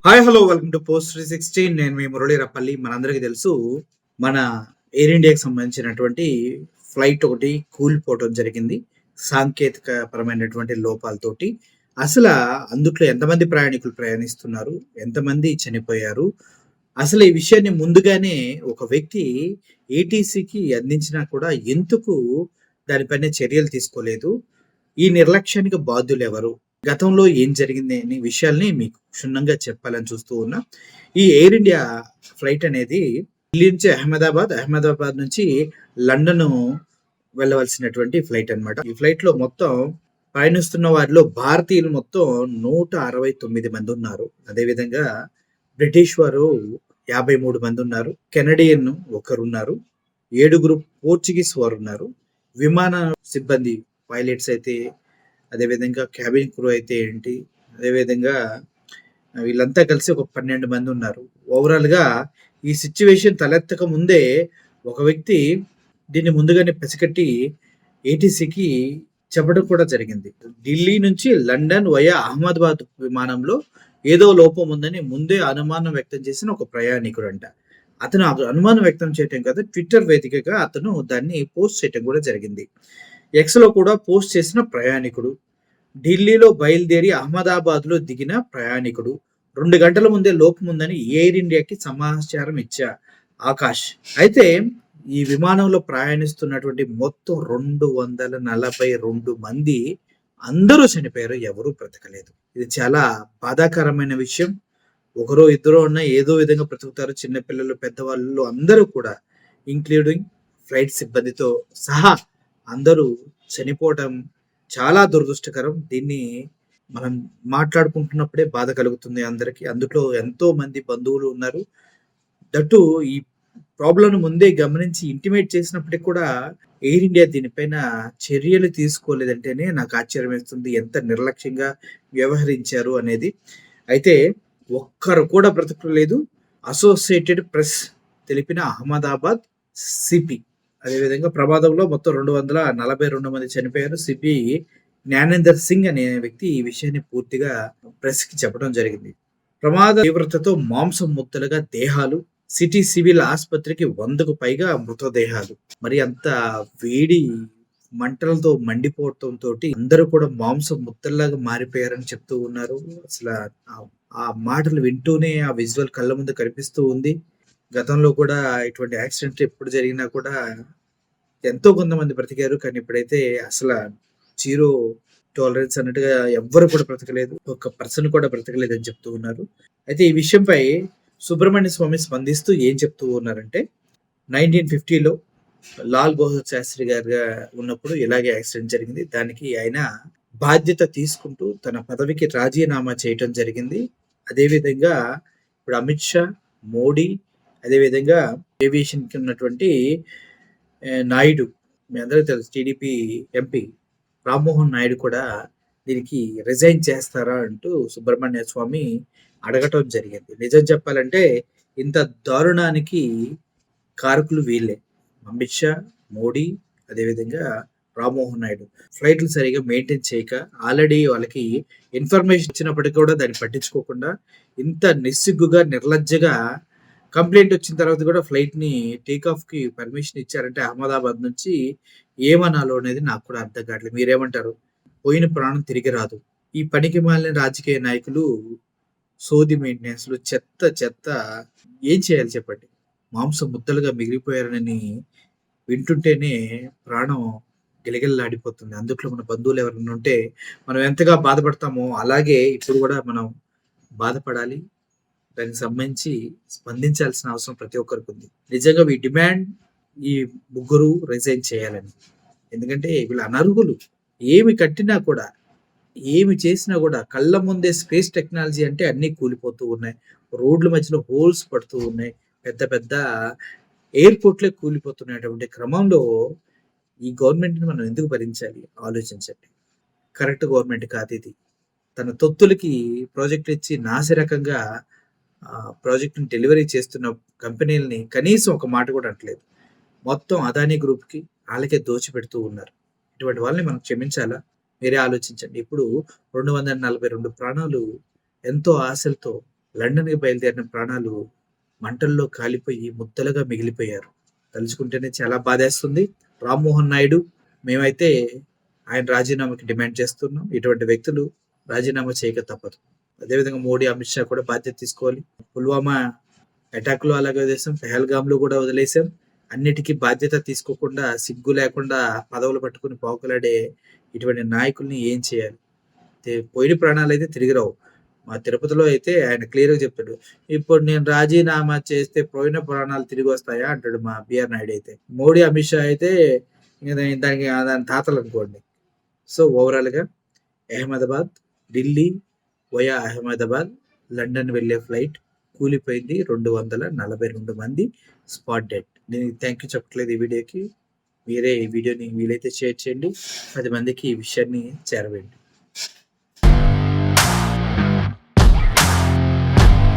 Hi hello welcome to post 316. నేను మీ మురళీరపల్లి. మనందరికీ తెలుసు, మన ఎయిర్ ఇండియాకి సంబంధించినటువంటి ఫ్లైట్ ఒకటి కూలిపోవటం జరిగింది సాంకేతిక పరమైనటువంటి లోపాలతోటి. అసలు అందుట్లో ఎంతమంది ప్రయాణికులు ప్రయాణిస్తున్నారు, ఎంతమంది చనిపోయారు, అసలు ఈ విషయాన్ని ముందుగానే ఒక వ్యక్తి ఏటీసీకి అందించినా కూడా ఎందుకు దానిపైన చర్యలు తీసుకోలేదు, ఈ నిర్లక్ష్యానికి బాధ్యులు ఎవరు, గతంలో ఏం జరిగింది అనే విషయాల్ని మీకు క్షుణ్ణంగా చెప్పాలని చూస్తూ ఉన్నా. ఈ ఎయిర్ ఇండియా ఫ్లైట్ అనేది ఢిల్లీ నుంచి అహ్మదాబాద్, అహ్మదాబాద్ నుంచి లండన్ వెళ్ళవలసినటువంటి ఫ్లైట్ అన్నమాట. ఈ ఫ్లైట్ లో మొత్తం ప్రయాణిస్తున్న వారిలో భారతీయులు మొత్తం 169 మంది ఉన్నారు. అదేవిధంగా బ్రిటిష్ వారు 53 మంది ఉన్నారు. కెనడియన్ ఒకరున్నారు. 7 పోర్చుగీస్ వారు ఉన్నారు. విమాన సిబ్బంది పైలట్స్ అయితే, అదేవిధంగా క్యాబిన్ క్రూ అయితే ఏంటి, అదేవిధంగా వీళ్ళంతా కలిసి ఒక 12 మంది ఉన్నారు. ఓవరాల్‌గా ఈ సిట్యుయేషన్ తలెత్తక ముందే ఒక వ్యక్తి దీన్ని ముందుగానే పసిగట్టి ఏటీసీకి చెప్పడం కూడా జరిగింది. ఢిల్లీ నుంచి లండన్ వయా అహ్మదాబాద్ విమానంలో ఏదో లోపం ఉందని ముందే అనుమానం వ్యక్తం చేసిన ఒక ప్రయాణికుడంట. అతను అనుమానం వ్యక్తం చేయటం కాదు, ట్విట్టర్ వేదికగా అతను దాన్ని పోస్ట్ చేయటం కూడా జరిగింది. ఎక్స్‌లో కూడా పోస్ట్ చేసిన ప్రయాణికుడు, ఢిల్లీలో బయలుదేరి అహ్మదాబాద్‌లో దిగిన ప్రయాణికుడు, 2 గంటల ముందే లోపం ఉందని ఎయిర్ ఇండియాకి సమాచారం ఇచ్చా ఆకాష్. అయితే ఈ విమానంలో ప్రయాణిస్తున్నటువంటి మొత్తం 242 మంది అందరూ చనిపోయారు. ఎవరూ బ్రతకలేదు. ఇది చాలా బాధాకరమైన విషయం. ఒకరో ఇద్దరో ఉన్న ఏదో విధంగా బ్రతుకుతారు. చిన్నపిల్లలు, పెద్దవాళ్ళు అందరూ కూడా, ఇంక్లూడింగ్ ఫ్లైట్ సిబ్బందితో సహా అందరూ చనిపోవటం చాలా దురదృష్టకరం. దీన్ని మనం మాట్లాడుకుంటున్నప్పుడే బాధ కలుగుతుంది అందరికీ. అందులో ఎంతో మంది బంధువులు ఉన్నారు. దట్టు ఈ ప్రాబ్లంను ముందే గమనించి ఇంటిమేట్ చేసినప్పటికి కూడా ఎయిర్ ఇండియా దీనిపైన చర్యలు తీసుకోలేదంటేనే నాకు ఆశ్చర్యం వేస్తుంది, ఎంత నిర్లక్ష్యంగా వ్యవహరించారు అనేది. అయితే ఒక్కరు కూడా బ్రతకలేదు. అసోసియేటెడ్ ప్రెస్ తెలిపిన అహ్మదాబాద్ సిపి. అదేవిధంగా ప్రమాదంలో మొత్తం 242 మంది చనిపోయారు. సిపి జ్ఞానేందర్ సింగ్ అనే వ్యక్తి ఈ విషయాన్ని పూర్తిగా ప్రెస్‌కి చెప్పడం జరిగింది. ప్రమాద తీవ్రతతో మాంసం ముద్దలుగా దేహాలు, సిటీ సివిల్ ఆసుపత్రికి 100కు పైగా మృతదేహాలు. మరి అంత వేడి మంటలతో మండిపోవటంతోటి అందరూ కూడా మాంసం ముద్దల్లాగా మారిపోయారని చెప్తూ ఉన్నారు. అసలు ఆ మాటలు వింటూనే ఆ విజువల్ కళ్ళ ముందు కనిపిస్తూ ఉంది. గతంలో కూడా ఇటువంటి యాక్సిడెంట్ ఎప్పుడు జరిగినా కూడా ఎంతో కొంతమంది బ్రతికారు. కానీ ఇప్పుడైతే అసల జీరో టాలరెన్స్ అన్నట్టుగా ఎవ్వరు కూడా బ్రతకలేదు. ఒక్క పర్సన్ కూడా బ్రతకలేదని చెప్తూ ఉన్నారు. అయితే ఈ విషయంపై సుబ్రహ్మణ్య స్వామి స్పందిస్తూ ఏం చెప్తూ ఉన్నారంటే, 1950లో లాల్ బహదూర్ శాస్త్రి గారుగా ఉన్నప్పుడు ఇలాగే యాక్సిడెంట్ జరిగింది. దానికి ఆయన బాధ్యత తీసుకుంటూ తన పదవికి రాజీనామా చేయటం జరిగింది. అదేవిధంగా ఇప్పుడు అమిత్ షా, మోడీ, అదేవిధంగా ఏవియేషన్‌కి ఉన్నటువంటి నాయుడు, మీ అందరికీ తెలుసు, టీడీపీ ఎంపీ రామ్మోహన్ నాయుడు కూడా దీనికి రిజైన్ చేస్తారా అంటూ సుబ్రహ్మణ్య స్వామి అడగటం జరిగింది. నిజం చెప్పాలంటే ఇంత దారుణానికి కారకులు వీళ్ళే. అమిత్ షా, మోడీ, అదేవిధంగా రామ్మోహన్ నాయుడు ఫ్లైట్లు సరిగా మెయింటైన్ చేయక, ఆల్రెడీ వాళ్ళకి ఇన్ఫర్మేషన్ ఇచ్చినప్పటికీ కూడా దాన్ని పట్టించుకోకుండా, ఇంత నిస్సిగ్గుగా, నిర్లజ్జగా కంప్లైంట్ వచ్చిన తర్వాత కూడా ఫ్లైట్‌ని టేక్ ఆఫ్‌కి పర్మిషన్ ఇచ్చారంటే అహ్మదాబాద్ నుంచి ఏమనాలో అనేది నాకు కూడా అర్థం కావట్లేదు. మీరేమంటారు? పోయిన ప్రాణం తిరిగి రాదు. ఈ పనికిమాలిన రాజకీయ నాయకులు సోది మెయింటెనెన్స్‌లు, చెత్త చెత్త ఏం చేయాలి చెప్పండి? మాంసం ముద్దలుగా మిగిలిపోయారని వింటుంటేనే ప్రాణం గిలగిలలాడిపోతుంది. అందుట్లో మన బంధువులు ఎవరైనా ఉంటే మనం ఎంతగా బాధపడతామో అలాగే ఇప్పుడు కూడా మనం బాధపడాలి. దానికి సంబంధించి స్పందించాల్సిన అవసరం ప్రతి ఒక్కరికి ఉంది. నిజంగా వి డిమాండ్ ఈ ముగ్గురు రిజైన్ చేయాలని. ఎందుకంటే వీళ్ళు అనర్హులు. ఏమి కట్టినా కూడా, ఏమి చేసినా కూడా కళ్ళ ముందే స్పేస్ టెక్నాలజీ అంటే అన్నీ కూలిపోతూ ఉన్నాయి. రోడ్ల మధ్యలో హోల్స్ పడుతూ ఉన్నాయి. పెద్ద పెద్ద ఎయిర్‌పోర్ట్‌లే కూలిపోతున్నటువంటి క్రమంలో ఈ గవర్నమెంట్‌ని మనం ఎందుకు భరించాలి? ఆలోచించండి. కరెక్ట్ గవర్నమెంట్ కాదిది. తన తొత్తులకి ప్రాజెక్టులు ఇచ్చి నాసిరకంగా ప్రాజెక్ట్‌ని డెలివరీ చేస్తున్న కంపెనీలని కనీసం ఒక మాట కూడా అనట్లేదు. మొత్తం అదానీ గ్రూప్‌కి ఆళ్ళకే దోచిపెడుతూ ఉన్నారు. ఇటువంటి వాళ్ళని మనం క్షమించాలా? మీరే ఆలోచించండి. ఇప్పుడు 242 ప్రాణాలు ఎంతో ఆశలతో లండన్‌కి బయలుదేరిన ప్రాణాలు మంటల్లో కాలిపోయి ముద్దలుగా మిగిలిపోయారు. తలుచుకుంటేనే చాలా బాధేస్తుంది. రామ్మోహన్ నాయుడు మేమైతే ఆయన రాజీనామాకి డిమాండ్ చేస్తున్నాం. ఇటువంటి వ్యక్తులు రాజీనామా చేయక తప్పదు. అదేవిధంగా మోడీ, అమిత్ షా కూడా బాధ్యత తీసుకోవాలి. పుల్వామా అటాక్‌లో అలాగే వదిలేసాం. పెహల్గామ్‌లో కూడా వదిలేసాం. అన్నిటికీ బాధ్యత తీసుకోకుండా, సిగ్గు లేకుండా పదవులు పట్టుకొని పాకులాడే ఇటువంటి నాయకుల్ని ఏం చేయాలి? పోయిన ప్రాణాలైతే తిరిగి రావు. మా తిరుపతిలో అయితే ఆయన క్లియర్‌గా చెప్తాడు. ఇప్పుడు నేను రాజీనామా చేస్తే పోయిన ప్రాణాలు తిరిగొస్తాయా అంటాడు మా బిఆర్ నాయుడు అయితే. మోడీ, అమిత్ షా అయితే ఇంక దాని తాతలనుకోండి. సో, ఓవరాల్‌గా అహ్మదాబాద్, ఢిల్లీ వయా అహ్మదాబాద్, లండన్ వెళ్ళే ఫ్లైట్ కూలిపోయింది. 242 మంది స్పాట్ డెడ్. దీనికి థాంక్ యూ చెప్పట్లేదు ఈ వీడియోకి. మీరే ఈ వీడియోని వీలైతే షేర్ చేయండి. 10 మందికి ఈ విషయాన్ని చేరవేయండి.